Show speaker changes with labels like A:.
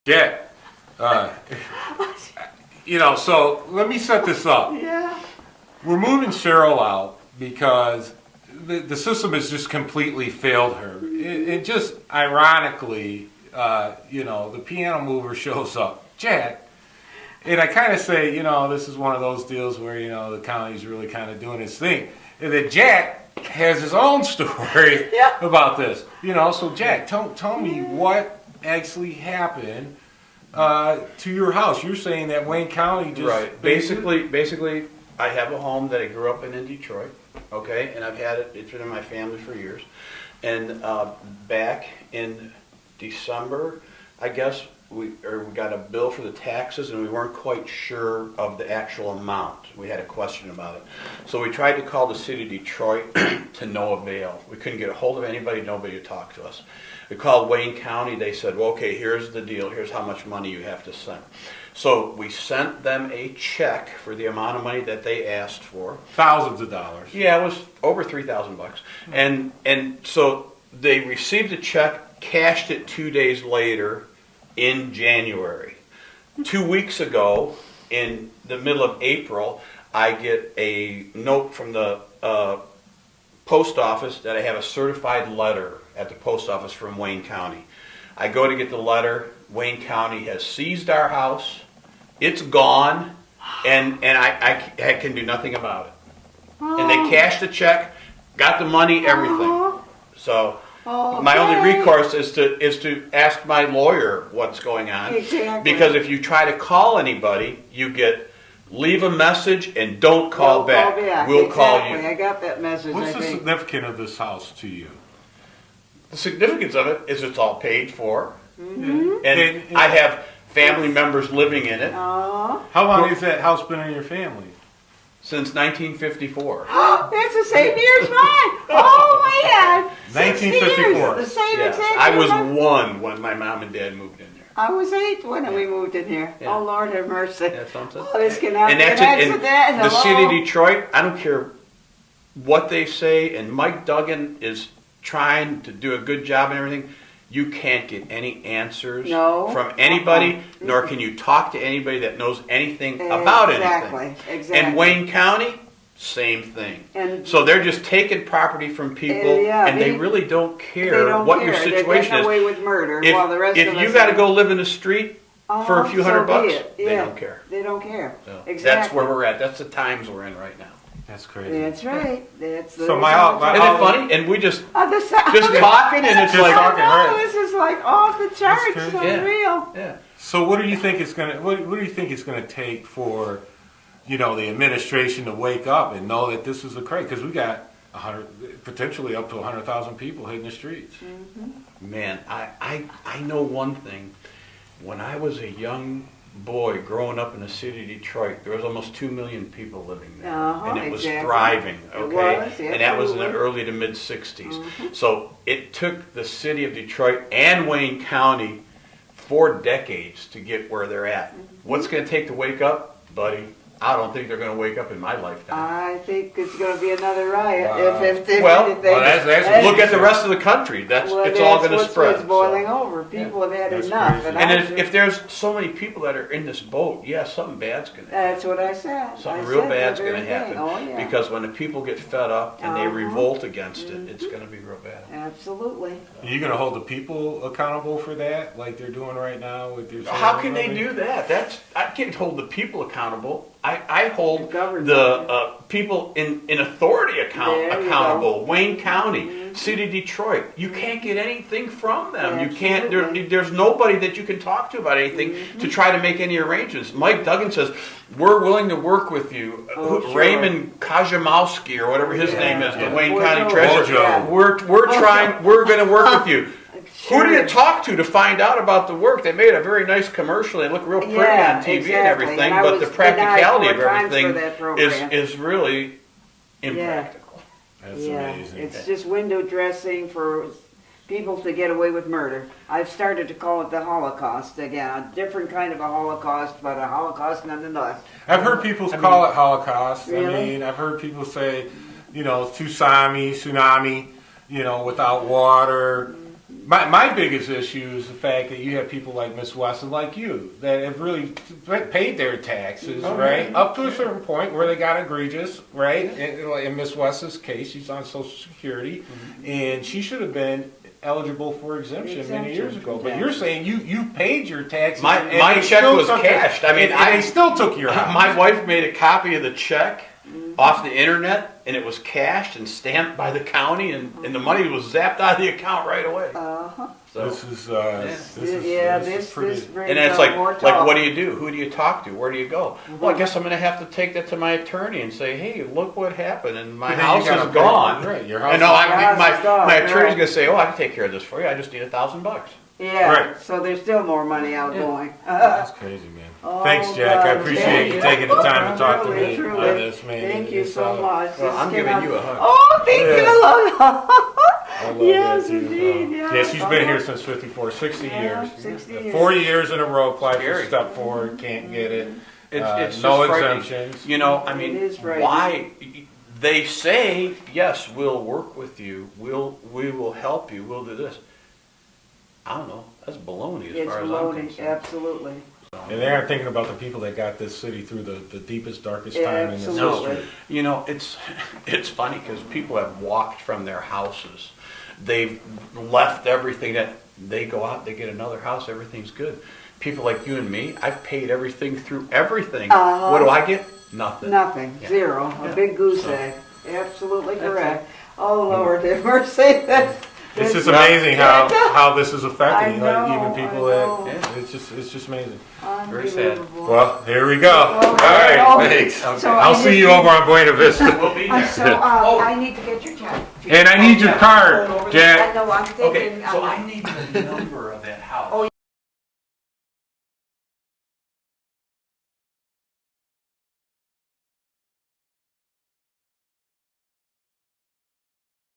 A: Yeah. Uh, so let me set this up.
B: Yeah.
A: We're moving Cheryl out because the system has just completely failed her. It just ironically, the piano mover shows up, Jack, and I kind of say, this is one of those deals where, the county's really kind of doing its thing. And then Jack has his own story about this. So Jack, tell me what actually happened to your house. You're saying that Wayne County just...
C: Right. Basically, I have a home that I grew up in Detroit, okay? And I've had it, it's been in my family for years. And back in December, I guess, we got a bill for the taxes and we weren't quite sure of the actual amount. We had a question about it. So we tried to call the city of Detroit to no avail. We couldn't get a hold of anybody, nobody to talk to us. We called Wayne County, they said, well, okay, here's the deal, here's how much money you have to send. So we sent them a check for the amount of money that they asked for.
A: Thousands of dollars.
C: Yeah, it was over $3,000 bucks. And so they received the check, cashed it 2 days later in January. 2 weeks ago, in the middle of April, I get a note from the post office that I have a certified letter at the post office from Wayne County. I go to get the letter. Wayne County has seized our house. It's gone, and I can do nothing about it. And they cashed the check, got the money, everything. So my only recourse is to ask my lawyer what's going on.
B: Exactly.
C: Because if you try to call anybody, you get leave a message and don't call back. We'll call you.
B: I got that message.
A: What's the significance of this house to you?
C: The significance of it is it's all paid for.
B: Mm-hmm.
C: And I have family members living in it.
B: Oh.
A: How long has that house been in your family?
C: Since 1954.
B: It's the same year as mine. Oh man.
A: 1954.
B: The same
C: Yes.
B: exact.
C: I was 1 when my mom and dad moved in there.
B: I was 8 when we moved in here.
C: Yeah.
B: Oh Lord have mercy.
C: That's something.
B: Oh, this cannot
C: And
B: be an
C: that's it.
B: accident.
C: And the city of
B: Hello?
C: Detroit, I don't care what they say, and Mike Duggan is trying to do a good job and everything. You can't get any answers from anybody, nor can you talk to anybody that knows anything about anything.
B: Exactly.
C: And Wayne County, same thing.
B: And
C: so they're just taking property from people, and they really don't care what your situation
B: They're
C: is.
B: away with murder.
C: If,
B: while the rest
C: if
B: of
C: you
B: us
C: got to go live in the street for a few $100 bucks, they don't care.
B: They don't care.
C: So
B: exactly.
C: That's where we're at. That's the times we're in right now.
A: That's crazy.
B: That's right. That's the
A: So
C: Isn't it funny? And we just talking, and it's
A: just
C: like,
A: talking, right?
B: this is like off the charts. It's
A: crazy.
B: unreal.
C: yeah.
A: So what do you think it's gonna? What do you think it's gonna take for, the administration to wake up and know that this is a craze? Because we got potentially up to 100,000 people hitting the streets.
B: Mm-hmm.
C: Man, I know one thing. When I was a young boy growing up in the city of Detroit, there was almost 2 million people living there, and it was thriving. Okay,
B: It was,
C: and that was in the early to mid '60s.
B: Mm-hmm.
C: So it took the city of Detroit and Wayne County 4 decades to get where they're at.
B: Mm-hmm.
C: What's going to take to wake up, buddy? I don't think they're going to wake up in my lifetime.
B: I think it's going to be another riot.
C: Look at the rest of the country. It's all going to spread.
B: It's boiling over. People have had enough.
C: And if there's so many people that are in this boat, something bad's going to happen.
B: That's what I said.
C: Something real bad's going to happen.
B: Oh, yeah.
C: Because when the people get fed up and they revolt against it, it's going to be real bad.
B: Absolutely.
A: Are you going to hold the people accountable for that, like they're doing right now with their?
C: How can they do that? I can't hold the people accountable. I hold
B: government.
C: the people in authority accountable. Wayne County, City of Detroit. You can't get anything from them. You can't. There's nobody that you can talk to about anything to try to make any arrangements. Mike Duggan says we're willing to work with you. Raymond Kajamowski or whatever his name is, the Wayne County treasurer. We're trying. We're going to work with you. Who do you talk to find out about the work? They made a very nice commercial. They look real pretty on TV and everything, but the practicality of everything is really impractical.
A: That's amazing.
B: It's just window dressing for people to get away with murder. I've started to call it the Holocaust again, a different kind of a Holocaust, but a Holocaust nonetheless.
A: I've heard people call it Holocaust.
B: Really?
A: I've heard people say, tsunami, without water. My biggest issue is the fact that you have people like Miss West and like you that have really paid their taxes, right? Up to a certain point where they got egregious, right? In Miss West's case, she's on Social Security, and she should have been eligible for exemption many years ago. But you're saying you paid your taxes.
C: My check was cashed. I mean,
A: they still took your house.
C: My wife made a copy of the check off the internet, and it was cashed and stamped by the county, and the money was zapped out of the account right away. So,
A: This is pretty.
B: this brings
C: and it's
B: up more
C: like
B: talk.
C: what do you do? Who do you talk to? Where do you go? Well, I guess I'm going to have to take that to my attorney and say, hey, look what happened, and my
A: But then
C: house
A: you gotta
C: is
A: pay-
C: gone.
A: right, your house
C: And no,
A: is
C: my attorney's
B: right.
C: going to say, oh, I can take care of this for you. I just need $1,000.
B: Yeah,
A: Right.
B: so there's still more money outgoing.
A: That's crazy, man.
B: Oh,
A: Thanks, Jack. I
B: God,
A: appreciate
B: thank
A: you taking the time to talk to
B: Truly,
A: me
B: truly.
A: on this, man.
B: Thank you
A: It's,
B: so much.
C: Well,
B: This
C: I'm
B: came
C: giving
B: out-
C: you a hug.
B: Oh, thank
A: Yeah.
B: you, love.
A: I love
B: Yes,
A: that too.
B: indeed, yeah.
A: Yeah, she's been here since 54, 60
B: Yeah,
A: years.
B: 60 years.
A: 4 years in a row, applied for
C: Scary.
A: step forward, can't get it.
C: It's
A: No
C: just frightening.
A: exemptions.
C: You know, I mean,
B: It is frightening.
C: why? They say, yes, we'll work with you. We will help you. We'll do this. I don't know. That's baloney as
B: It's
C: far as I'm
B: loading,
C: concerned.
B: absolutely.
A: And they aren't thinking about the people that got this city through the deepest, darkest time in this
B: Absolutely.
A: history.
C: You know, it's funny because people have walked from their houses. They've left everything that they go out, they get another house, everything's good. People like you and me, I've paid everything through everything.
B: Uh-huh.
C: What do I get? Nothing.
B: Nothing,
C: Yeah.
B: zero, a
C: Yeah.
B: big goose
C: So-
B: egg. Absolutely
C: That's
B: correct. Oh, Lord, have mercy.
A: It's just amazing how this is affecting
B: I
A: like,
B: know,
A: even people
B: I know.
A: that
C: Yeah.
A: it's just amazing.
C: Very sad.
B: Unbelievable.
A: Well, here we go.
B: Oh,
A: All right,
B: oh,
A: thanks.
B: so
A: I'll
B: I
A: see
B: need
A: you
B: to-
A: over on Buena Vista.
C: We'll be
B: So,
C: there. Oh.
B: I need to get your check.
A: And I need your card,
B: I
A: Jack.
B: know, I'm
C: Okay,
B: thinking.
C: so I need the number of that house.
B: Oh,